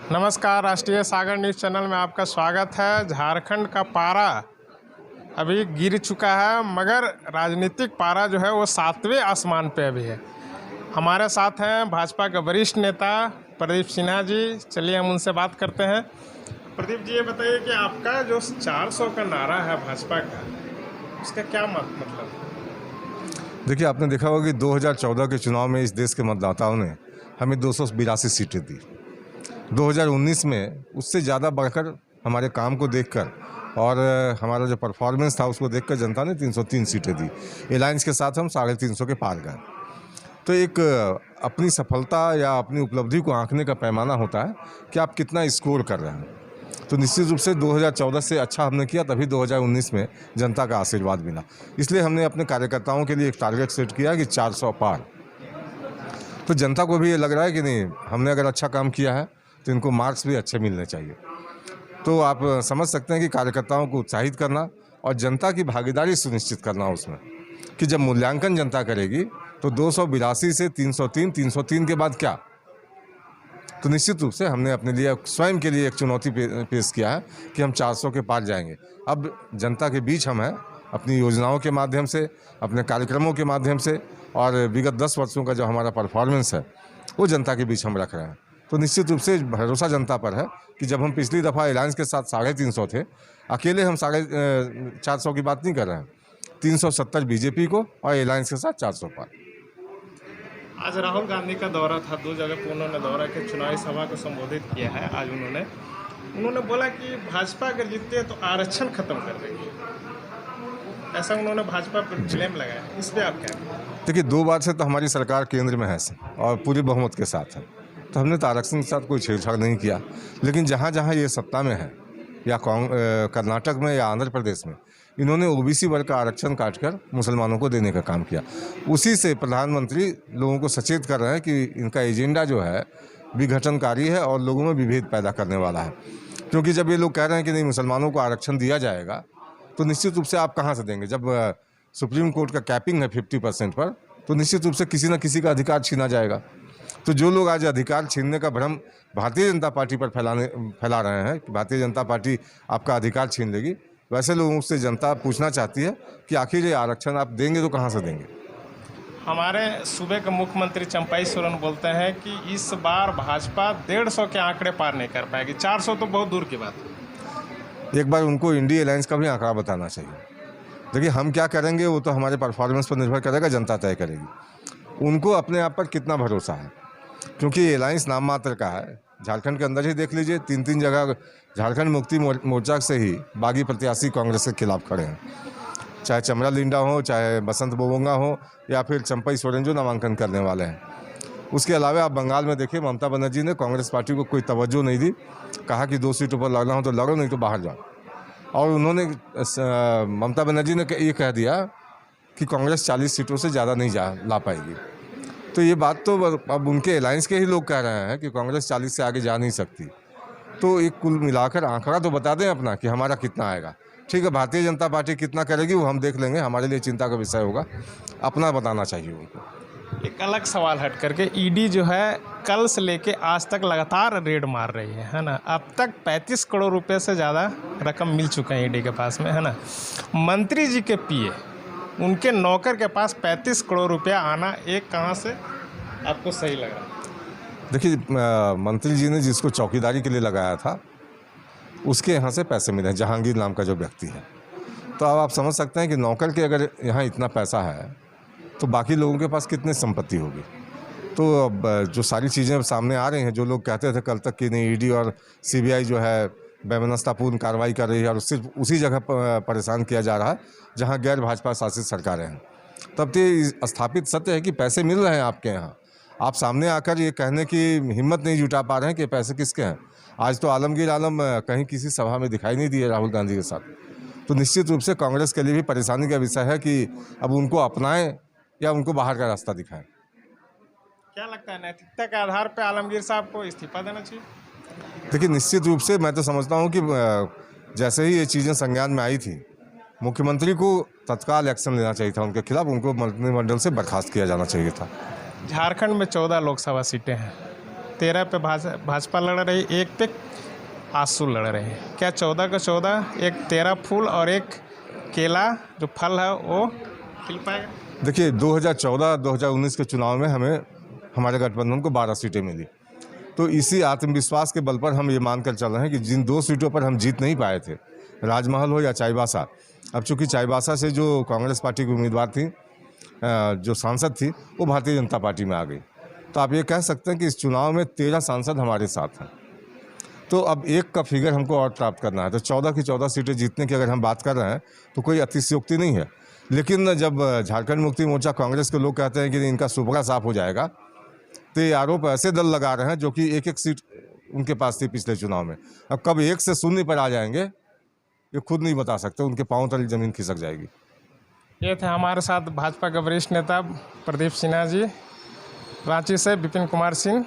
नमस्कार, राष्ट्रीय सागर news channel में आपका स्वागत है। झारखंड का पारा अभी गिर चुका है, मगर राजनीतिक पारा जो है वो 7वें आसमान पे अभी है। हमारे साथ हैं भाजपा के वरिष्ठ नेता प्रदीप सिन्हा जी। चलिए हम उनसे बात करते हैं। प्रदीप जी, ये बताइए कि आपका जो 400 का नारा है भाजपा का, उसका क्या मतलब? देखिए, आपने देखा होगा कि 2014 के चुनाव में इस देश के मतदाताओं ने हमें 282 सीटें दी। 2019 में उससे ज़्यादा बढ़कर हमारे काम को देखकर और हमारा जो परफॉर्मेंस था उसको देखकर जनता ने 303 सीटें दी। अलायंस के साथ हम 350 के पार गए। तो एक अपनी सफलता या अपनी उपलब्धि को आंकने का पैमाना होता है कि आप कितना स्कोर कर रहे हैं। तो निश्चित रूप से 2014 से अच्छा हमने किया, तभी 2019 में जनता का आशीर्वाद मिला। इसलिए हमने अपने कार्यकर्ताओं के लिए एक टारगेट सेट किया कि 400 पार। तो जनता को भी ये लग रहा है कि नहीं, हमने अगर अच्छा काम किया है तो इनको मार्क्स भी अच्छे मिलने चाहिए। तो आप समझ सकते हैं कि कार्यकर्ताओं को उत्साहित करना और जनता की भागीदारी सुनिश्चित करना उसमें, कि जब मूल्यांकन जनता करेगी तो 282 से 303, 303 के बाद क्या। तो निश्चित रूप से हमने अपने लिए स्वयं के लिए एक चुनौती पेश किया है कि हम 400 के पार जाएंगे। अब जनता के बीच हम हैं, अपनी योजनाओं के माध्यम से, अपने कार्यक्रमों के माध्यम से, और विगत 10 वर्षों का जो हमारा परफॉर्मेंस है वो जनता के बीच हम रख रहे हैं। तो निश्चित रूप से भरोसा जनता पर है कि जब हम पिछली दफ़ा अलायंस के साथ 350 थे, अकेले हम 450 की बात नहीं कर रहे हैं, 370 बीजेपी को और अलायंस के साथ 400 पार। आज राहुल गांधी का दौरा था, 2 जगह पर उन्होंने दौरा के चुनावी सभा को संबोधित किया है। आज उन्होंने बोला कि भाजपा अगर जीतते तो आरक्षण खत्म कर देगी, ऐसा उन्होंने भाजपा पर ब्लेम लगाया। इस पर आप क्या? देखिए, 2 बार से तो हमारी सरकार केंद्र में है और पूरे बहुमत के साथ है, तो हमने तो आरक्षण के साथ कोई छेड़छाड़ नहीं किया। लेकिन जहाँ जहाँ ये सत्ता में है, या कर्नाटक में या आंध्र प्रदेश में, इन्होंने ओबीसी वर्ग का आरक्षण काटकर मुसलमानों को देने का काम किया। उसी से प्रधानमंत्री लोगों को सचेत कर रहे हैं कि इनका एजेंडा जो है विघटनकारी है और लोगों में विभेद पैदा करने वाला है। क्योंकि जब ये लोग कह रहे हैं कि नहीं, मुसलमानों को आरक्षण दिया जाएगा, तो निश्चित रूप से आप कहाँ से देंगे। जब सुप्रीम कोर्ट का कैपिंग है 50% पर, तो निश्चित रूप से किसी न किसी का अधिकार छीना जाएगा। तो जो लोग आज अधिकार छीनने का भ्रम भारतीय जनता पार्टी पर फैला रहे हैं कि भारतीय जनता पार्टी आपका अधिकार छीन लेगी, वैसे लोगों से जनता पूछना चाहती है कि आखिर ये आरक्षण आप देंगे तो कहाँ से देंगे। हमारे सूबे के मुख्यमंत्री चंपाई सोरेन बोलते हैं कि इस बार भाजपा 150 के आंकड़े पार नहीं कर पाएगी, 400 तो बहुत दूर की बात है। एक बार उनको इंडिया अलायंस का भी आंकड़ा बताना चाहिए। देखिए, हम क्या करेंगे वो तो हमारे परफॉर्मेंस पर निर्भर करेगा, जनता तय करेगी। उनको अपने आप पर कितना भरोसा है, क्योंकि अलायंस नाम मात्र का है। झारखंड के अंदर ही देख लीजिए, 3 जगह झारखंड मुक्ति मोर्चा से ही बागी प्रत्याशी कांग्रेस के खिलाफ खड़े हैं, चाहे चमरा लिंडा हो, चाहे बसंत बोबोंगा हो, या फिर चंपई सोरेन जो नामांकन करने वाले हैं। उसके अलावा आप बंगाल में देखिए, ममता बनर्जी ने कांग्रेस पार्टी को कोई तवज्जो नहीं दी, कहा कि 2 सीटों पर लड़ना हो तो लड़ो, नहीं तो बाहर जाओ। और उन्होंने ममता बनर्जी ने ये कह दिया कि कांग्रेस 40 सीटों से ज़्यादा नहीं ला पाएगी। तो ये बात तो अब उनके अलायंस के ही लोग कह रहे हैं कि कांग्रेस 40 से आगे जा नहीं सकती। तो एक कुल मिलाकर आंकड़ा तो बता दें अपना कि हमारा कितना आएगा। ठीक है, भारतीय जनता पार्टी कितना करेगी वो हम देख लेंगे, हमारे लिए चिंता का विषय होगा। अपना बताना चाहिए उनको। एक अलग सवाल हट करके, ईडी जो है कल से लेके आज तक लगातार रेड मार रही है ना। अब तक 35 करोड़ रुपए से ज़्यादा रकम मिल चुका है ईडी के पास में, है ना। मंत्री जी के पीए, उनके नौकर के पास 35 करोड़ रुपया आना एक कहाँ से आपको सही लग रहा? देखिए, मंत्री जी ने जिसको चौकीदारी के लिए लगाया था उसके यहाँ से पैसे मिले, जहांगीर नाम का जो व्यक्ति है। तो अब आप समझ सकते हैं कि नौकर के अगर यहाँ इतना पैसा है तो बाकी लोगों के पास कितनी संपत्ति होगी। तो अब जो सारी चीज़ें सामने आ रही हैं, जो लोग कहते थे कल तक कि नहीं, ईडी और सीबीआई जो है बेमनस्तापूर्ण कार्रवाई कर रही है और सिर्फ उसी जगह परेशान किया जा रहा है जहां गैर भाजपा शासित सरकारें हैं, तब तो स्थापित सत्य है कि पैसे मिल रहे हैं आपके यहाँ। आप सामने आकर ये कहने की हिम्मत नहीं जुटा पा रहे हैं कि पैसे किसके हैं। आज तो आलमगीर आलम कहीं किसी सभा में दिखाई नहीं दिए राहुल गांधी के साथ। तो निश्चित रूप से कांग्रेस के लिए भी परेशानी का विषय है कि अब उनको अपनाएं या उनको बाहर का रास्ता दिखाएं। क्या लगता है, नैतिकता के आधार पर आलमगीर साहब को इस्तीफा देना चाहिए? देखिए, निश्चित रूप से मैं तो समझता हूँ कि जैसे ही ये चीज़ें संज्ञान में आई थी, मुख्यमंत्री को तत्काल एक्शन लेना चाहिए था उनके खिलाफ, उनको मंत्रिमंडल से बर्खास्त किया जाना चाहिए था। झारखंड में 14 लोकसभा सीटें हैं, 13 पे भाजपा लड़ रही, एक पे आसू लड़ रहे हैं। क्या 14 का 14 एक 13 फूल और एक केला जो फल है वो खिल पाएगा? देखिए 2014-2019 के चुनाव में हमें हमारे गठबंधन को 12 सीटें मिली। तो इसी आत्मविश्वास के बल पर हम ये मानकर चल रहे हैं कि जिन 2 सीटों पर हम जीत नहीं पाए थे, राजमहल हो या चाईबासा, अब चूँकि चाईबासा से जो कांग्रेस पार्टी की उम्मीदवार थी, जो सांसद थी, वो भारतीय जनता पार्टी में आ गई। तो आप ये कह सकते हैं कि इस चुनाव में 13 सांसद हमारे साथ हैं। तो अब एक का फिगर हमको और प्राप्त करना है। तो 14 की 14 सीटें जीतने की अगर हम बात कर रहे हैं तो कोई अतिशयोक्ति नहीं है। लेकिन जब झारखंड मुक्ति मोर्चा कांग्रेस के लोग कहते हैं कि इनका सुपड़ा साफ हो जाएगा, तो ये आरोप ऐसे दल लगा रहे हैं जो कि एक एक सीट उनके पास थी पिछले चुनाव में। अब कब 1 से 0 पर आ जाएंगे ये खुद नहीं बता सकते, उनके पाँव तले ज़मीन खिसक जाएगी। ये थे हमारे साथ भाजपा के वरिष्ठ नेता प्रदीप सिन्हा जी, रांची से विपिन कुमार सिंह।